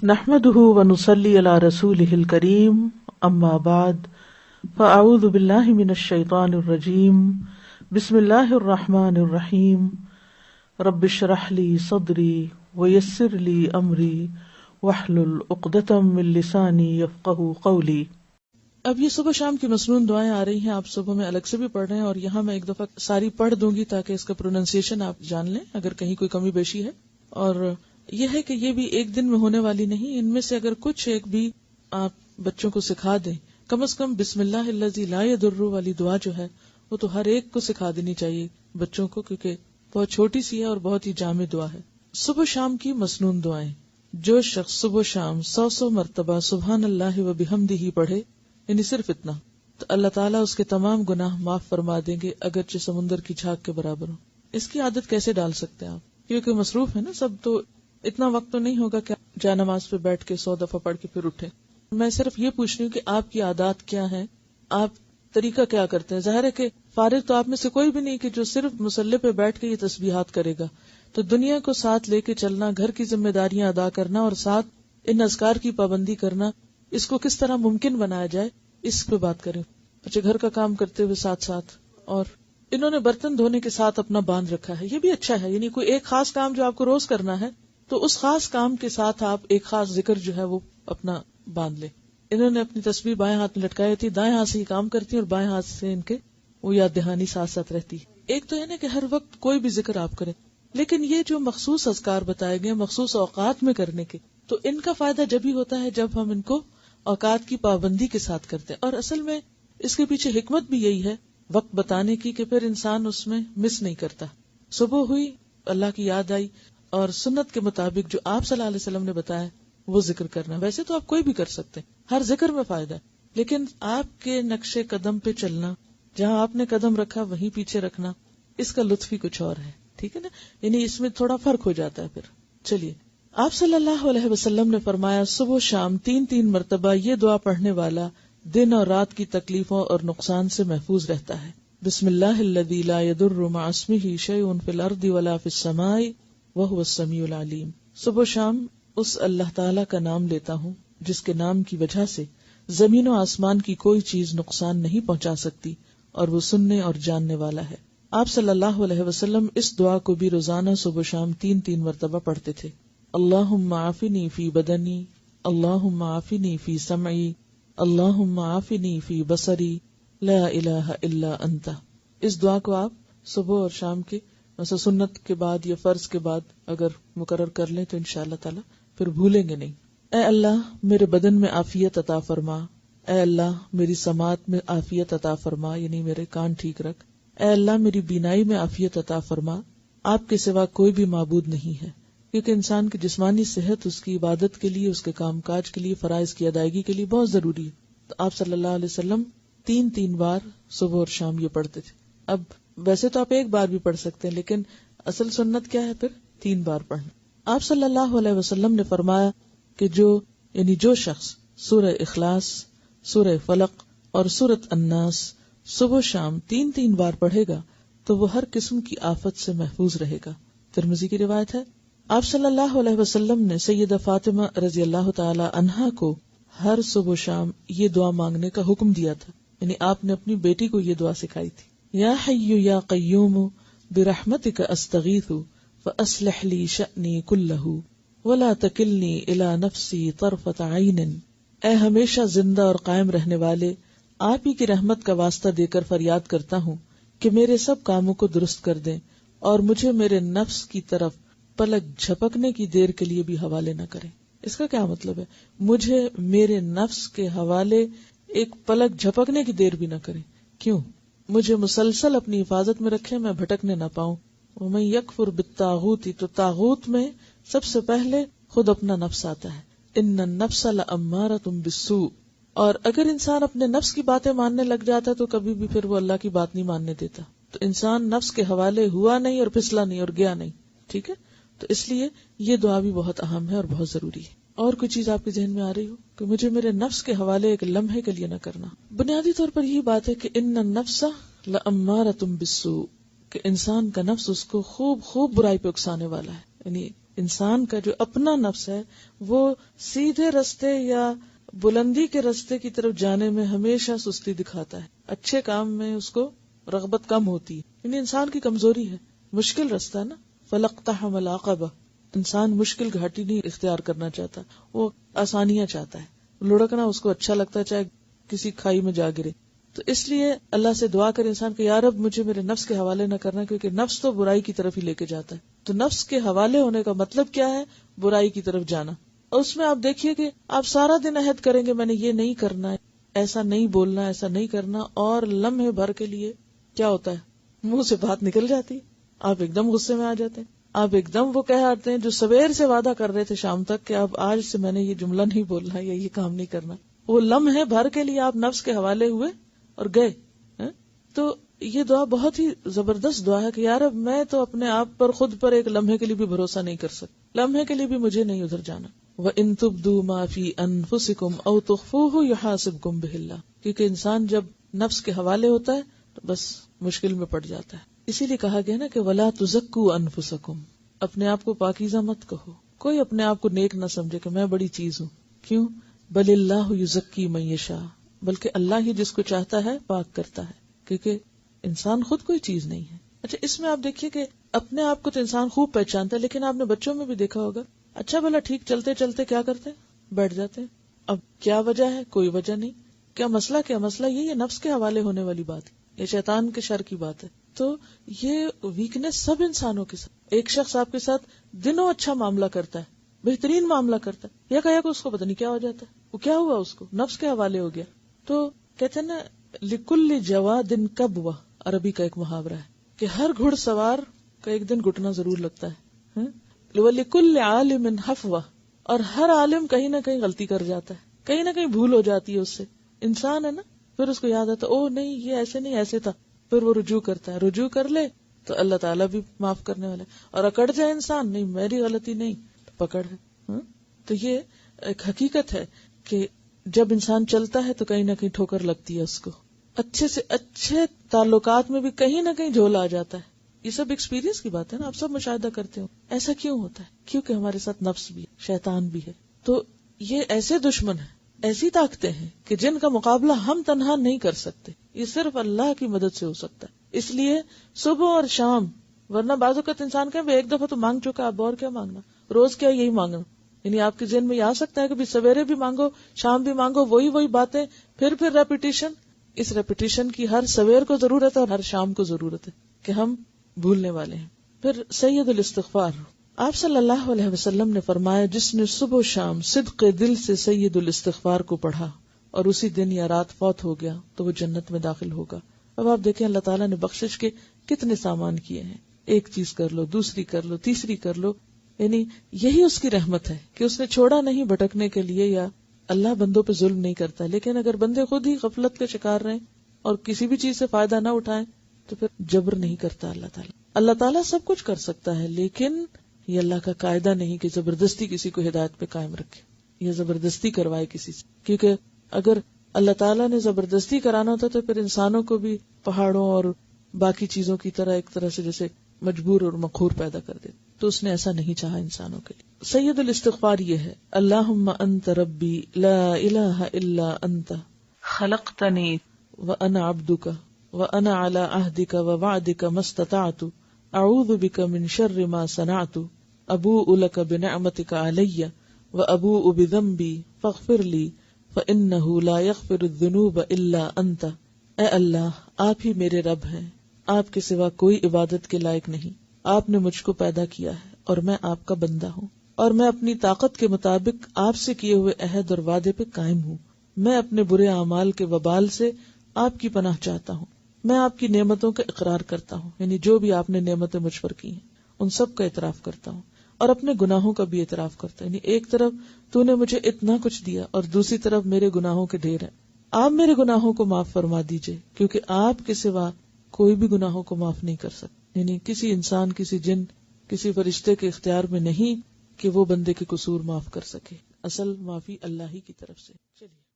نحمده ونصلي على رسوله الكريم اما بعد فاعوذ بالله من الشيطان الرجيم بسم الله الرحمن الرحيم رب اشرح لي صدري ويسر لي امري واحلل عقدة من لساني يفقهوا قولي۔ اب یہ صبح شام کی مسنون دعائیں آ رہی ہیں، آپ صبح میں الگ سے بھی پڑھ رہے ہیں اور یہاں میں ایک دفعہ ساری پڑھ دوں گی تاکہ اس کا پروننسیشن آپ جان لیں اگر کہیں کوئی کمی بیشی ہے۔ اور یہ ہے کہ یہ بھی ایک دن میں ہونے والی نہیں، ان میں سے اگر کچھ ایک بھی آپ بچوں کو سکھا دیں، کم از کم بسم اللہ الذی لا یضر والی دعا جو ہے وہ تو ہر ایک کو سکھا دینی چاہیے بچوں کو، کیونکہ بہت چھوٹی سی ہے اور بہت ہی جامع دعا ہے۔ صبح شام کی مسنون دعائیں، جو شخص صبح شام 100 مرتبہ سبحان اللہ و بحمدہ پڑھے، یعنی صرف اتنا، تو اللہ تعالیٰ اس کے تمام گناہ معاف فرما دیں گے اگرچہ سمندر کی جھاگ کے برابر ہو۔ اس کی عادت کیسے ڈال سکتے ہیں آپ؟ کیونکہ مصروف ہے نا سب، تو اتنا وقت تو نہیں ہوگا کہ جا نماز پہ بیٹھ کے 100 دفعہ پڑھ کے پھر اٹھے۔ میں صرف یہ پوچھ رہی ہوں کہ آپ کی عادات کیا ہیں، آپ طریقہ کیا کرتے ہیں؟ ظاہر ہے کہ فارغ تو آپ میں سے کوئی بھی نہیں کہ جو صرف مصلی پہ بیٹھ کے یہ تسبیحات کرے گا، تو دنیا کو ساتھ لے کے چلنا، گھر کی ذمہ داریاں ادا کرنا اور ساتھ ان اذکار کی پابندی کرنا، اس کو کس طرح ممکن بنایا جائے، اس پہ بات کریں۔ اچھا، گھر کا کام کرتے ہوئے ساتھ ساتھ، اور انہوں نے برتن دھونے کے ساتھ اپنا باندھ رکھا ہے، یہ بھی اچھا ہے، یعنی کوئی ایک خاص کام جو آپ کو روز کرنا ہے تو اس خاص کام کے ساتھ آپ ایک خاص ذکر جو ہے وہ اپنا باندھ لیں۔ انہوں نے اپنی تسبیح بائیں ہاتھ میں لٹکائی تھی، دائیں ہاتھ سے یہ کام کرتی اور بائیں ہاتھ سے ان کے وہ یاد دہانی ساتھ ساتھ رہتی۔ ایک تو ہے نا کہ ہر وقت کوئی بھی ذکر آپ کریں، لیکن یہ جو مخصوص اذکار بتائے گئے مخصوص اوقات میں کرنے کے، تو ان کا فائدہ جب ہی ہوتا ہے جب ہم ان کو اوقات کی پابندی کے ساتھ کرتے ہیں۔ اور اصل میں اس کے پیچھے حکمت بھی یہی ہے وقت بتانے کی، کہ پھر انسان اس میں مس نہیں کرتا۔ صبح ہوئی، اللہ کی یاد آئی، اور سنت کے مطابق جو آپ صلی اللہ علیہ وسلم نے بتایا وہ ذکر کرنا۔ ویسے تو آپ کوئی بھی کر سکتے ہیں، ہر ذکر میں فائدہ ہے، لیکن آپ کے نقش قدم پہ چلنا، جہاں آپ نے قدم رکھا وہیں پیچھے رکھنا، اس کا لطف ہی کچھ اور ہے، ٹھیک ہے نا؟ یعنی اس میں تھوڑا فرق ہو جاتا ہے۔ پھر چلیے، آپ صلی اللہ علیہ وسلم نے فرمایا صبح شام 3 مرتبہ یہ دعا پڑھنے والا دن اور رات کی تکلیفوں اور نقصان سے محفوظ رہتا ہے۔ بسم اللہ الذی لا یضر مع اسمہ شیء فی الارض ولا فی السماء وہو السمیع العلیم۔ صبح شام اس اللہ تعالی کا نام لیتا ہوں جس کے نام کی وجہ سے زمین و آسمان کی کوئی چیز نقصان نہیں پہنچا سکتی، اور وہ سننے اور جاننے والا ہے۔ آپ صلی اللہ علیہ وسلم اس دعا کو بھی روزانہ صبح شام 3 مرتبہ پڑھتے تھے۔ اللہم عافنی فی بدنی، اللہم عافنی فی سمعی، اللہم عافنی فی بصری، لا الہ الا انت۔ اس دعا کو آپ صبح اور شام کے مثلا سنت کے بعد یا فرض کے بعد اگر مقرر کر لیں تو انشاءاللہ تعالی پھر بھولیں گے نہیں۔ اے اللہ میرے بدن میں عافیت عطا فرما، اے اللہ میری سماعت میں عافیت عطا فرما، یعنی میرے کان ٹھیک رکھ، اے اللہ میری بینائی میں عافیت عطا فرما۔ آپ کے سوا کوئی بھی معبود نہیں ہے، کیونکہ انسان کی جسمانی صحت اس کی عبادت کے لیے، اس کے کام کاج کے لیے، فرائض کی ادائیگی کے لیے بہت ضروری ہے۔ تو آپ صلی اللہ علیہ وسلم 3 بار صبح اور شام یہ پڑھتے تھے۔ اب ویسے تو آپ ایک بار بھی پڑھ سکتے ہیں، لیکن اصل سنت کیا ہے؟ پھر 3 بار پڑھنا۔ آپ صلی اللہ علیہ وسلم نے فرمایا کہ جو شخص سورہ اخلاص، سورہ فلق اور سورۃ الناس صبح شام 3 بار پڑھے گا تو وہ ہر قسم کی آفت سے محفوظ رہے گا۔ ترمذی کی روایت ہے۔ آپ صلی اللہ علیہ وسلم نے سیدہ فاطمہ رضی اللہ تعالی عنہا کو ہر صبح شام یہ دعا مانگنے کا حکم دیا تھا، یعنی آپ نے اپنی بیٹی کو یہ دعا سکھائی تھی۔ یا حی یا قیوم برحمتک استغیث فاصلح لی شأنی کلہ ولا تکلنی الی نفسی طرفۃ عین۔ اے ہمیشہ زندہ اور قائم رہنے والے، آپ ہی کی رحمت کا واسطہ دے کر فریاد کرتا ہوں کہ میرے سب کاموں کو درست کر دیں اور مجھے میرے نفس کی طرف پلک جھپکنے کی دیر کے لیے بھی حوالے نہ کریں۔ اس کا کیا مطلب ہے؟ مجھے میرے نفس کے حوالے ایک پلک جھپکنے کی دیر بھی نہ کریں۔ کیوں؟ مجھے مسلسل اپنی حفاظت میں رکھے، میں بھٹکنے نہ پاؤں۔ وَمَن يَكْفُرْ بِالطَّاغُوتِ، تو طاغوت میں سب سے پہلے خود اپنا نفس آتا ہے۔ إِنَّ النَّفْسَ لَأَمَّارَةٌ بِالسُّوءِ، اور اگر انسان اپنے نفس کی باتیں ماننے لگ جاتا تو کبھی بھی پھر وہ اللہ کی بات نہیں ماننے دیتا۔ تو انسان نفس کے حوالے ہوا نہیں اور پھسلا نہیں اور گیا نہیں، ٹھیک ہے؟ تو اس لیے یہ دعا بھی بہت اہم ہے اور بہت ضروری ہے۔ اور کوئی چیز آپ کے ذہن میں آ رہی ہو کہ مجھے میرے نفس کے حوالے ایک لمحے کے لیے نہ کرنا؟ بنیادی طور پر یہی بات ہے کہ ان النفس لامارۃ بالسوء، کہ انسان کا نفس اس کو خوب خوب برائی پہ اکسانے والا ہے، یعنی انسان کا جو اپنا نفس ہے وہ سیدھے رستے یا بلندی کے رستے کی طرف جانے میں ہمیشہ سستی دکھاتا ہے. اچھے کام میں اس کو رغبت کم ہوتی ہے. یعنی انسان کی کمزوری ہے. مشکل رستہ نا، فلقتحم العقبہ، انسان مشکل گھاٹی نہیں اختیار کرنا چاہتا، وہ آسانیاں چاہتا ہے. لڑکنا اس کو اچھا لگتا ہے، چاہے کسی کھائی میں جا گرے. تو اس لیے اللہ سے دعا کرے انسان کہ یا رب مجھے میرے نفس کے حوالے نہ کرنا، کیونکہ نفس تو برائی کی طرف ہی لے کے جاتا ہے. تو نفس کے حوالے ہونے کا مطلب کیا ہے؟ برائی کی طرف جانا. اور اس میں آپ دیکھیے کہ آپ سارا دن عہد کریں گے میں نے یہ نہیں کرنا ہے، ایسا نہیں بولنا، ایسا نہیں کرنا، اور لمحے بھر کے لیے کیا ہوتا ہے؟ منہ سے بات نکل جاتی ہے، آپ ایک دم غصے میں آ جاتے ہیں، آپ ایک دم وہ کہہ آتے ہیں جو سویر سے وعدہ کر رہے تھے شام تک کہ اب آج سے میں نے یہ جملہ نہیں بولنا یا یہ کام نہیں کرنا. وہ لمحے بھر کے لیے آپ نفس کے حوالے ہوئے اور گئے. تو یہ دعا بہت ہی زبردست دعا ہے کہ یار اب میں تو اپنے آپ پر خود پر ایک لمحے کے لیے بھی بھروسہ نہیں کر سکتا، لمحے کے لیے بھی مجھے نہیں ادھر جانا. وَإِن تُبْدُوا مَا فِي أَنفُسِكُمْ أَوْ تُخْفُوهُ يُحَاسِبْكُمْ بِهِ اللَّهُ. کیونکہ انسان جب نفس کے حوالے ہوتا ہے تو بس مشکل میں پڑ جاتا ہے. اسی لیے کہا گیا نا کہ وَلَا تُزَكُّوا أَنفُسَكُمْ، اپنے آپ کو پاکیزہ مت کہو. کوئی اپنے آپ کو نیک نہ سمجھے کہ میں بڑی چیز ہوں. کیوں؟ بل اللہ یزکی من یشاء، بلکہ اللہ ہی جس کو چاہتا ہے پاک کرتا ہے، کیونکہ انسان خود کوئی چیز نہیں ہے. اچھا اس میں آپ دیکھیے کہ اپنے آپ کو تو انسان خوب پہچانتا ہے، لیکن آپ نے بچوں میں بھی دیکھا ہوگا اچھا بھلا ٹھیک چلتے چلتے کیا کرتے ہیں؟ بیٹھ جاتے ہیں. اب کیا وجہ ہے؟ کوئی وجہ نہیں. کیا مسئلہ یہی ہے نفس کے حوالے ہونے والی بات ہے، یہ شیطان کے شر کی بات ہے. تو یہ ویکنیس سب انسانوں کے ساتھ. ایک شخص آپ کے ساتھ دنوں اچھا معاملہ کرتا ہے، بہترین معاملہ کرتا ہے، یا کہ اس کو پتہ نہیں کیا ہو جاتا ہے، وہ کیا ہوا اس کو نفس کے حوالے ہو گیا. تو کہتے ہیں نا لکل جواد کبوہ، عربی کا ایک محاورہ ہے کہ ہر گھڑ سوار کا ایک دن گھٹنا ضرور لگتا ہے. وَلِكُلِّ عَالِمٍ حَفْوَةٌ، اور ہر عالم کہیں نہ کہیں غلطی کر جاتا ہے، کہیں نہ کہیں بھول ہو جاتی ہے اس سے. انسان ہے نا، پھر اس کو یاد آتا او نہیں یہ ایسے نہیں ایسے تھا، پھر وہ رجوع کرتا ہے. رجوع کر لے تو اللہ تعالیٰ بھی معاف کرنے والا ہے. اور اکڑ جائے انسان نہیں میری غلطی نہیں تو پکڑ ہے. تو یہ ایک حقیقت ہے کہ جب انسان چلتا ہے تو کہیں نہ کہیں ٹھوکر لگتی ہے اس کو. اچھے سے اچھے تعلقات میں بھی کہیں نہ کہیں جھول آ جاتا ہے. یہ سب ایکسپیرینس کی بات ہے نا، آپ سب مشاہدہ کرتے ہو. ایسا کیوں ہوتا ہے؟ کیونکہ ہمارے ساتھ نفس بھی ہے، شیطان بھی ہے. تو یہ ایسے دشمن ہیں، ایسی طاقتیں ہیں کہ جن کا مقابلہ ہم تنہا نہیں کر سکتے، یہ صرف اللہ کی مدد سے ہو سکتا ہے. اس لیے صبح اور شام، ورنہ بعض اوقات انسان کہ ایک دفعہ تو مانگ چکا، اب اور کیا مانگنا، روز کیا یہی مانگنا. یعنی آپ کے ذہن میں یہ آ سکتا ہے کہ سویرے بھی مانگو شام بھی مانگو، وہی باتیں، پھر ریپیٹیشن. اس ریپیٹیشن کی ہر سویر کو ضرورت ہے اور ہر شام کو ضرورت ہے کہ ہم بھولنے والے ہیں. پھر سید الاستغفار، آپ صلی اللہ علیہ وسلم نے فرمایا جس نے صبح و شام صدق دل سے سید الاستغفار کو پڑھا اور اسی دن یا رات فوت ہو گیا تو وہ جنت میں داخل ہوگا. اب آپ دیکھیں اللہ تعالیٰ نے بخشش کے کتنے سامان کیے ہیں. ایک چیز کر لو، دوسری کر لو، تیسری کر لو. یعنی یہی اس کی رحمت ہے کہ اس نے چھوڑا نہیں بھٹکنے کے لیے، یا اللہ بندوں پہ ظلم نہیں کرتا. لیکن اگر بندے خود ہی غفلت کے شکار رہیں اور کسی بھی چیز سے فائدہ نہ اٹھائیں تو پھر جبر نہیں کرتا اللہ تعالیٰ. اللہ تعالیٰ سب کچھ کر سکتا ہے، لیکن یہ اللہ کا قاعدہ نہیں کہ زبردستی کسی کو ہدایت پہ قائم رکھے یا زبردستی کروائے کسی سے. کیونکہ اگر اللہ تعالیٰ نے زبردستی کرانا ہوتا تو پھر انسانوں کو بھی پہاڑوں اور باقی چیزوں کی طرح ایک طرح سے جیسے مجبور اور مقہور پیدا کر دے. تو اس نے ایسا نہیں چاہا انسانوں کے لیے. سید الاستغفار یہ ہے اللہم انت ربی لا الہ الا انت خلقتنی وانا عبدک وانا علی عہدک ووعدک ما استطعت اعوذ بک من شر ما صنعت ابوء لک بنعمتک علی وابوء بذنبی فاغفر لی فانہ لا یغفر الذنوب الا انت. اے اللہ آپ ہی میرے رب ہیں، آپ کے سوا کوئی عبادت کے لائق نہیں. آپ نے مجھ کو پیدا کیا ہے اور میں آپ کا بندہ ہوں، اور میں اپنی طاقت کے مطابق آپ سے کیے ہوئے عہد اور وعدے پہ قائم ہوں. میں اپنے برے اعمال کے وبال سے آپ کی پناہ چاہتا ہوں. میں آپ کی نعمتوں کا اقرار کرتا ہوں، یعنی جو بھی آپ نے نعمتیں مجھ پر کی ہیں ان سب کا اعتراف کرتا ہوں، اور اپنے گناہوں کا بھی اعتراف کرتا ہوں. یعنی ایک طرف تو نے مجھے اتنا کچھ دیا اور دوسری طرف میرے گناہوں کے ڈھیر ہیں. آپ میرے گناہوں کو معاف فرما دیجئے، کیونکہ آپ کے سوا کوئی بھی گناہوں کو معاف نہیں کر سکتا. یعنی کسی انسان، کسی جن، کسی فرشتے کے اختیار میں نہیں کہ وہ بندے کے قصور معاف کر سکے. اصل معافی اللہ ہی کی طرف سے. چلیے